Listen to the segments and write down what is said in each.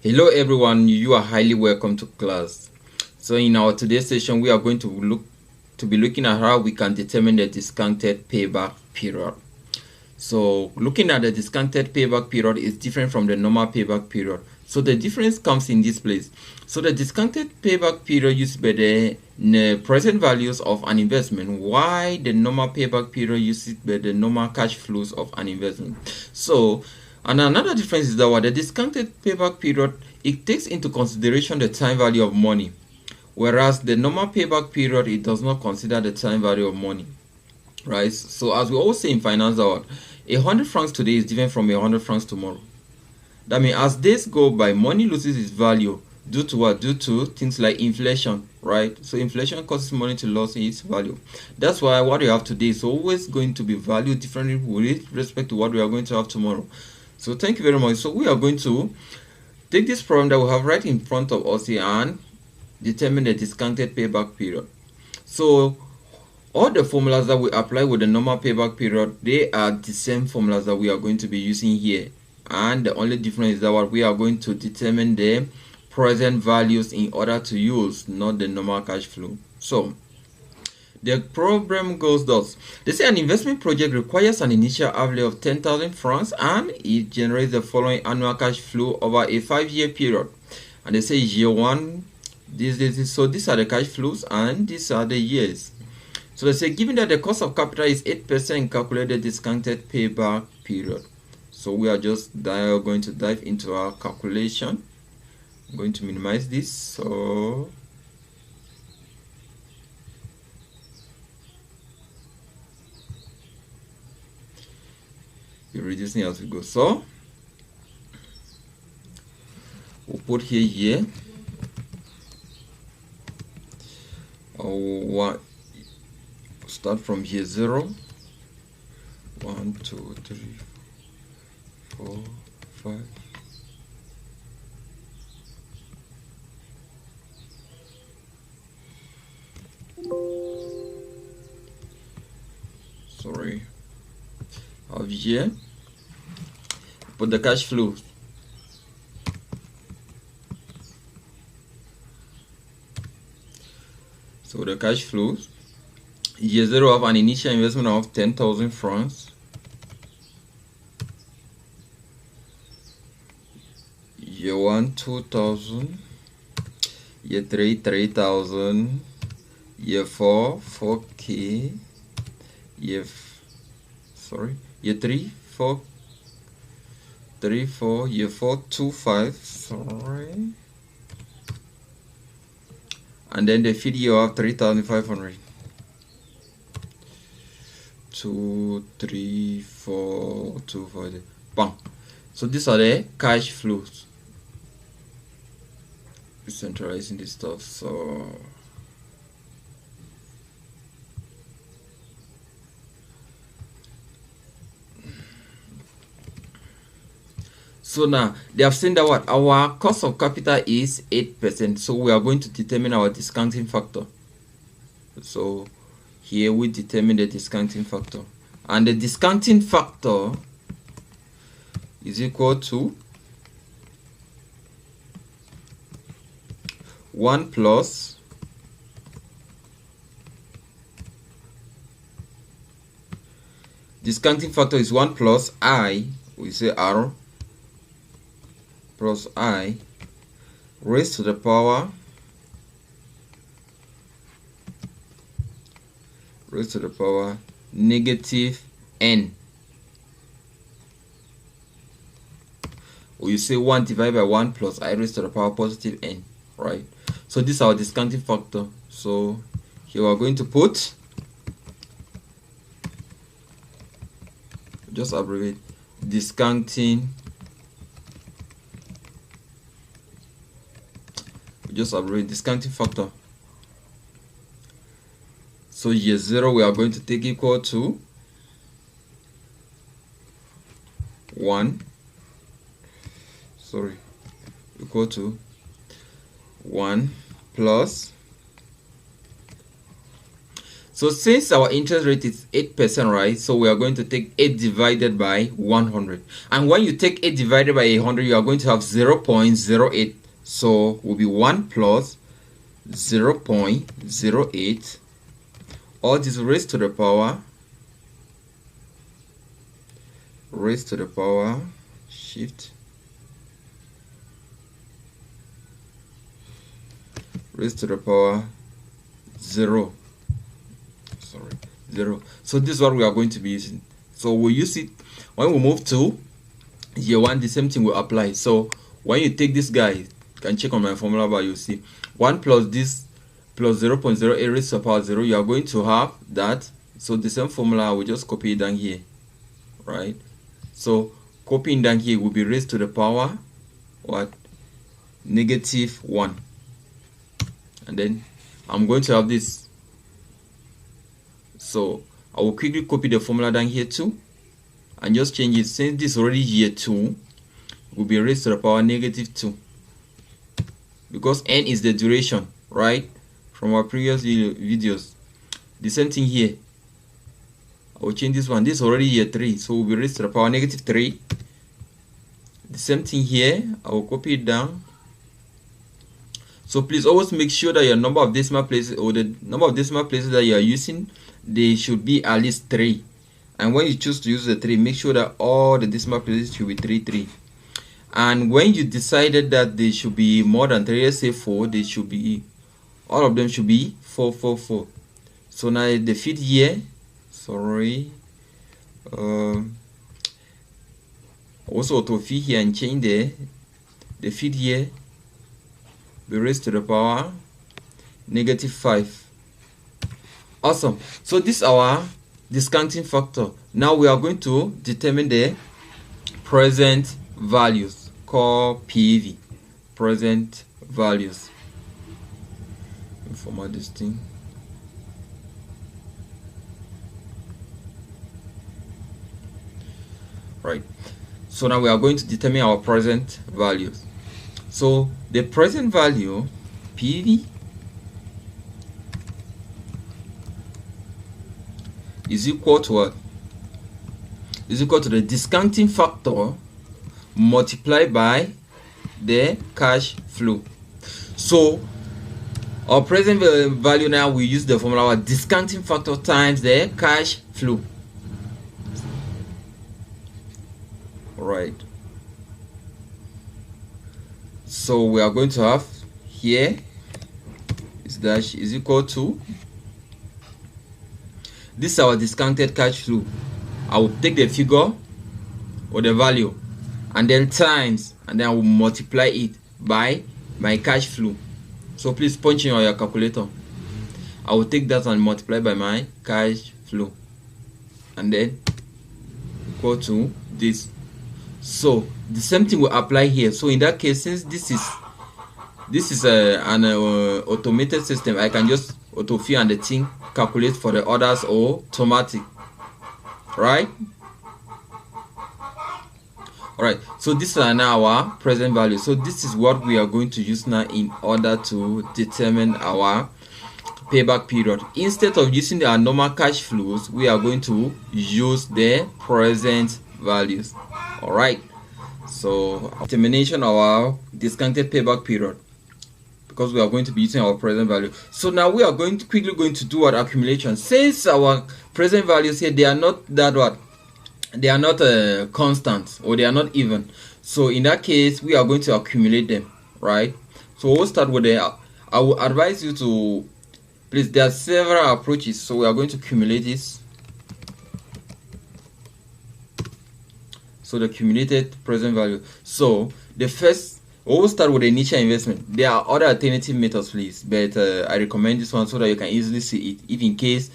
Hello everyone, you are highly welcome to class. So in our today's session, we are going to be looking at how we can determine the discounted payback period. So looking at the discounted payback period is different from the normal payback period. So the difference comes in this place. So the discounted payback period used by the present values of an investment, while the normal payback period uses by the normal cash flows of an investment. So, and another difference is that what the discounted payback period, it takes into consideration the time value of money, whereas the normal payback period, it does not consider the time value of money, right? So as we always say in finance, that 100 francs today is different from 100 francs tomorrow. That means as days go by, money loses its value due to what? Due to things like inflation, right? So inflation causes money to lose its value. That's why what we have today is always going to be valued differently with respect to what we are going to have tomorrow. So thank you very much. So we are going to take this problem that we have right in front of us here and determine the discounted payback period. So all the formulas that we apply with the normal payback period, they are the same formulas that we are going to be using here, and the only difference is that what we are going to determine the present values in order to use, not the normal cash flow. So the problem goes thus. They say an investment project requires an initial outlay of 10,000 francs and it generates the following annual cash flow over a 5-year period. And they say year one, so these are the cash flows and these are the years. So they say given that the cost of capital is 8%, calculate the discounted payback period. So we are just going to dive into our calculation. I'm going to minimize this. So we're reducing as we go. So we'll put here. Start from here 0, 1, 2, 3, 4, 5. Sorry. Of here, put the cash flows. So the cash flows. Year 0 have an initial investment of 10,000 francs. Year 1, 2,000. Year 3, 3,000. Year 4, 4K. Year 3, 4. 3, 4. Year 4, 2, 5. Sorry. And then the fifth year of 3,500. 2, 3, 4, 2, 5. Bang. So these are the cash flows. Centralizing this stuff. So now they have seen that what our cost of capital is 8%. So we are going to determine our discounting factor. So here we determine the discounting factor, and the discounting factor is equal to 1 plus discounting factor is 1 plus I, we say R, plus I raised to the power negative n, or you say 1 divided by 1 plus I raised to the power positive n, right? So this is our discounting factor. So here we are going to put, just abbreviate, discounting factor. So year 0 we are going to take equal to 1, equal to 1 plus. So since our interest rate is 8%, right? So we are going to take 8 divided by 100. And when you take 8 divided by 100, you are going to have 0.08. So will be 1 plus 0.08. All this raised to the power shift raised to the power 0. So this is what we are going to be using. So we'll use it when we move to year 1. The same thing will apply. So when you take this guy, you can check on my formula bar, you'll see 1 plus this plus 0.08 raised to the power 0. You are going to have that. So the same formula, I will just copy it down here, right? So copying down here will be raised to the power what? -1. And then I'm going to have this. So I will quickly copy the formula down here too and just change it. Since this is already year 2, it will be raised to the power -2, because n is the duration, right, from our previous videos. The same thing here. I will change this one. This is already year 3, so it will be raised to the power -3. The same thing here. I will copy it down. So please always make sure that your number of decimal places, or the number of decimal places that you are using, they should be at least 3. And when you choose to use the 3, make sure that all the decimal places should be 3. And when you decided that they should be more than 3, let's say 4, they should be, all of them should be 4. So now the fifth year, also autofill here and change the fifth year be raised to the power -5. Awesome. So this is our discounting factor. Now we are going to determine the present values, called PV, present values. Format this thing. Right. So now we are going to determine our present values. So the present value, PV, is equal to what? Is equal to the discounting factor multiplied by the cash flow. So our present value, now we use the formula discounting factor times the cash flow. Right. So we are going to have here is dash is equal to, this is our discounted cash flow. I will take the figure or the value and then times, and then I will multiply it by my cash flow. So please punch in on your calculator. I will take that and multiply by my cash flow, and then equal to this. So the same thing will apply here. So in that case, since this is an automated system, I can just autofill and the thing calculate for the others automatic, right? All right. So this is now our present value. So this is what we are going to use now in order to determine our payback period. Instead of using our normal cash flows, we are going to use the present values. All right. So determination of our discounted payback period, because we are going to be using our present value. So now we are quickly going to do our accumulation. Since our present values here, they are not that what, they are not constant, or they are not even. So in that case, we are going to accumulate them, right? So we'll start with I will advise you to, please, there are several approaches. So we are going to accumulate this. So the accumulated present value. So the first, we'll start with the initial investment. There are other alternative methods, please, but I recommend this one so that you can easily see it. If in case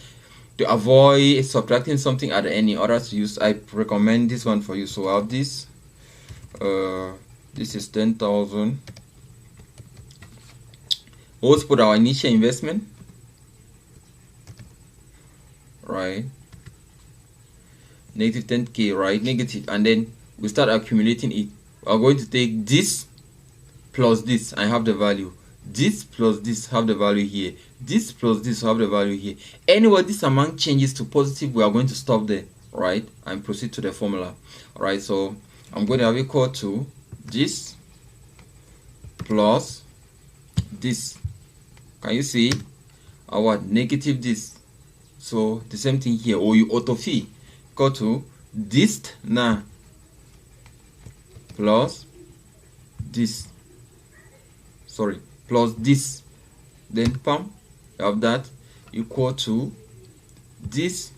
to avoid subtracting something at the end in order to use, I recommend this one for you. So I have this. This is 10,000. Let's put our initial investment, right? Negative 10k, right? Negative, and then we start accumulating it. We are going to take this plus this. I have the value. this plus this have the value here, this plus this have the value here. Anyway, this amount changes to positive, we are going to stop there, right, and proceed to the formula. All right, so I'm going to have equal to this plus this. Can you see our negative this? So the same thing here, or you autofill equal to this now plus this, sorry, plus this, then pam, you have that equal to this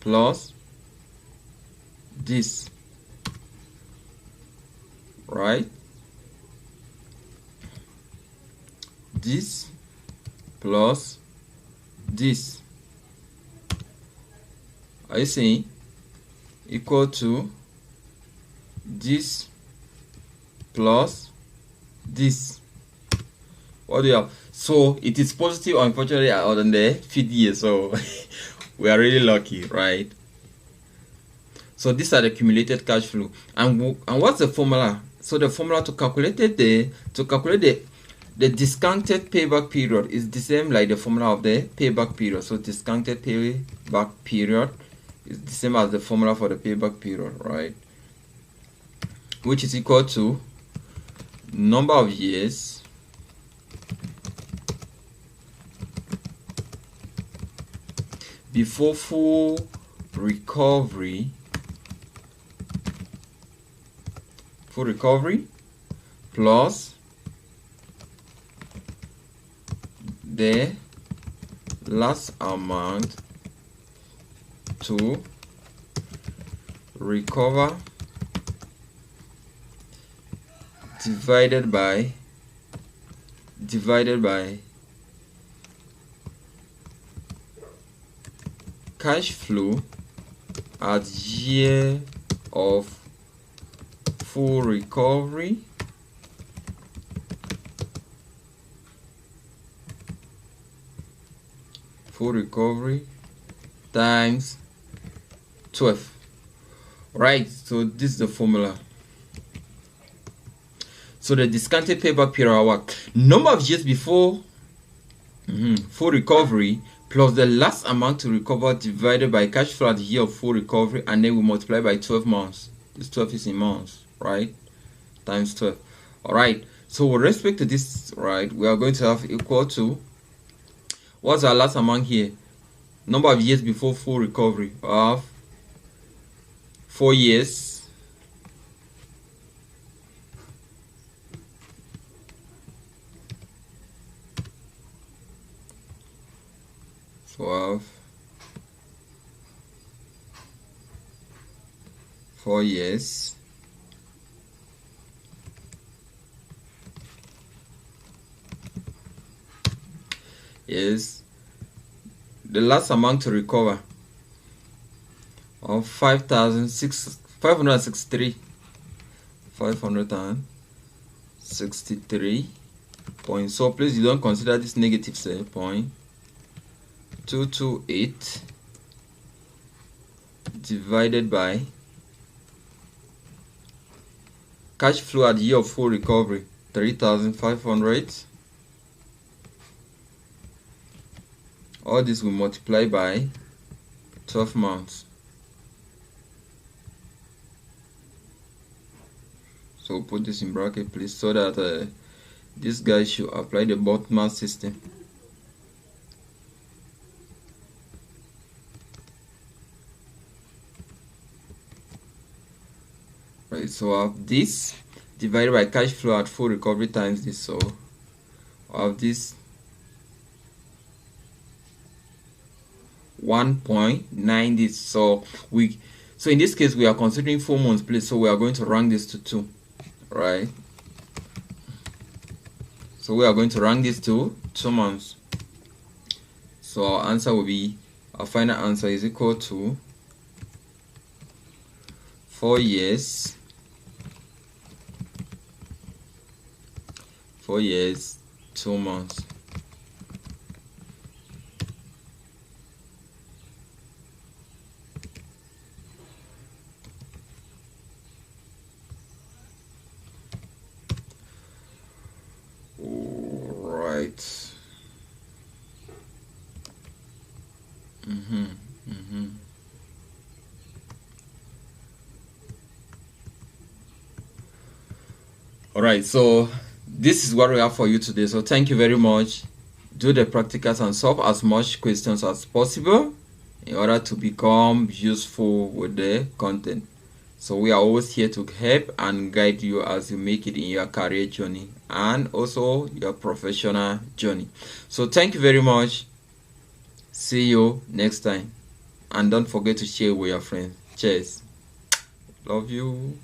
plus this, right? This plus this, are you seeing, equal to this plus this. What do you have? So it is positive, unfortunately, on the feed here, so we are really lucky, right? So these are the accumulated cash flow. And what's the formula? So the formula to calculate the discounted payback period is the same like the formula of the payback period. So discounted payback period is the same as the formula for the payback period, right? Which is equal to number of years before full recovery plus the last amount to recover divided by cash flow at year of full recovery times 12, right? So this is the formula. So the discounted payback period, what number of years before full recovery plus the last amount to recover divided by cash flow at the year of full recovery, and then we multiply by 12 months. This 12 is in months, right? Times 12. All right, so with respect to this, right, we are going to have equal to, what's our last amount here? Number of years before full recovery of 4 years. 4 years. Is the last amount to recover of 563 point. So please, you don't consider this negative, say 0.228 divided by cash flow at the year of full recovery 3,500. All this will multiply by 12 months. So put this in bracket, please, so that this guy should apply the Boltzmann system. Right, so I have this divided by cash flow at full recovery times this. So I have this 1.9 this. So in this case we are considering 4 months, please. So we are going to rank this to 2, right? So we are going to rank this to 2 months. So our answer will be, our final answer is equal to 4 years, 2 months. right. All right, so this is what we have for you today. So thank you very much. Do the practicals and solve as much questions as possible in order to become useful with the content. So we are always here to help and guide you as you make it in your career journey and also your professional journey. So thank you very much. See you next time. And don't forget to share with your friends. Cheers. Love you.